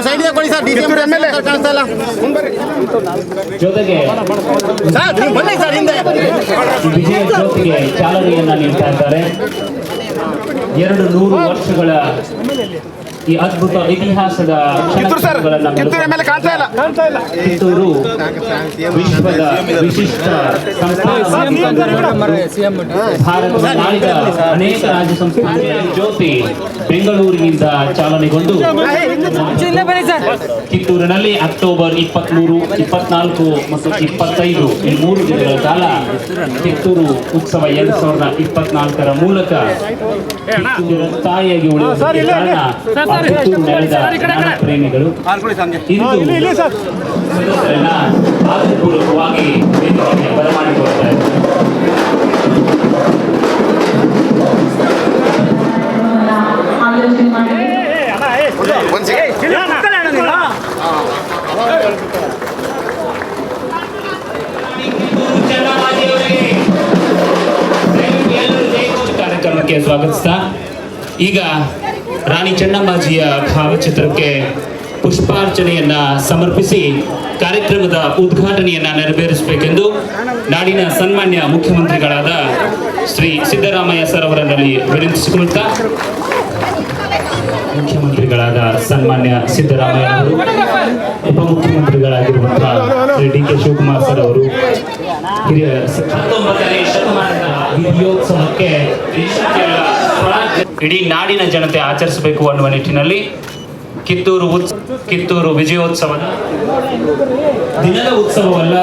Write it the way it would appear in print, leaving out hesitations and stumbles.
ನೀವು ಸೈಡ್ಗೆ ಕೊಡಿ ಸರ್. ಡಿಸಿಎಂ ಕಾಣಿಸ್ತಾ ಇಲ್ಲ. ಜೊತೆಗೆ ಸರ್ ನೀವು ಬನ್ನಿ ಸರ್ ಹಿಂದೆ. ವಿಜಯ ಜ್ಯೋತಿಗೆ ಚಾಲನೆಯನ್ನ ನೀಡ್ತಾ ಇದ್ದಾರೆ. 200 ವರ್ಷಗಳ ಈ ಅದ್ಭುತ ಇತಿಹಾಸದ ಕ್ಷಣಗಳನ್ನು ಕಿತ್ತೂರು ವಿಶ್ವದ ವಿಶಿಷ್ಟ ಭಾರತದ ನಾಡಿದ ಅನೇಕ ರಾಜ್ಯ ಸಂಸ್ಥಾನಗಳಲ್ಲಿ ಜ್ಯೋತಿ ಬೆಂಗಳೂರಿನಿಂದ ಚಾಲನೆಗೊಂಡು ಕಿತ್ತೂರಿನಲ್ಲಿ ಅಕ್ಟೋಬರ್ 23, 24 ಮತ್ತು 25 ಈ 3 ದಿನಗಳ ಕಾಲ ಕಿತ್ತೂರು ಉತ್ಸವ 2024ರ ಮೂಲಕ ಕಿತ್ತೂರಿನ ತಾಯಿಯಾಗಿ ಉಳಿಯುವ ಕಾರಣ ಕಿತ್ತೂರು ನೆಲದ ಪ್ರೇಮಿಗಳು ಆಧಾರಪೂರ್ವಕವಾಗಿ ಬರಮಾಡಿಕೊಳ್ತಾರೆ. ಕಾರ್ಯಕ್ರಮಕ್ಕೆ ಸ್ವಾಗತಿಸ್ತಾ ಈಗ ರಾಣಿ ಚೆನ್ನಮ್ಮಾಜಿಯ ಭಾವಚಿತ್ರಕ್ಕೆ ಪುಷ್ಪಾರ್ಚನೆಯನ್ನ ಸಮರ್ಪಿಸಿ ಕಾರ್ಯಕ್ರಮದ ಉದ್ಘಾಟನೆಯನ್ನ ನೆರವೇರಿಸಬೇಕೆಂದು ನಾಡಿನ ಸನ್ಮಾನ್ಯ ಮುಖ್ಯಮಂತ್ರಿಗಳಾದ ಶ್ರೀ ಸಿದ್ದರಾಮಯ್ಯ ಸರ್ ಅವರಲ್ಲಿ ವಿನಂತಿಸಿಕೊಳ್ತಾ, ಮುಖ್ಯಮಂತ್ರಿಗಳಾದ ಸನ್ಮಾನ್ಯ ಸಿದ್ದರಾಮಯ್ಯ ಅವರು, ಉಪಮುಖ್ಯಮಂತ್ರಿಗಳಾಗಿರುವಂತಹ ಶ್ರೀ ಡಿ.ಕೆ. ಶಿವಕುಮಾರ್ ಸರ್ ಅವರು, ಹಿರಿಯ 19ನೇ ಶತಮಾನದ ವಿಜಯೋತ್ಸವಕ್ಕೆ ಇಡೀ ನಾಡಿನ ಜನತೆ ಆಚರಿಸಬೇಕು ಅನ್ನುವ ನಿಟ್ಟಿನಲ್ಲಿ ಕಿತ್ತೂರು ವಿಜಯೋತ್ಸವದ ದಿನದ ಉತ್ಸವವಲ್ಲ,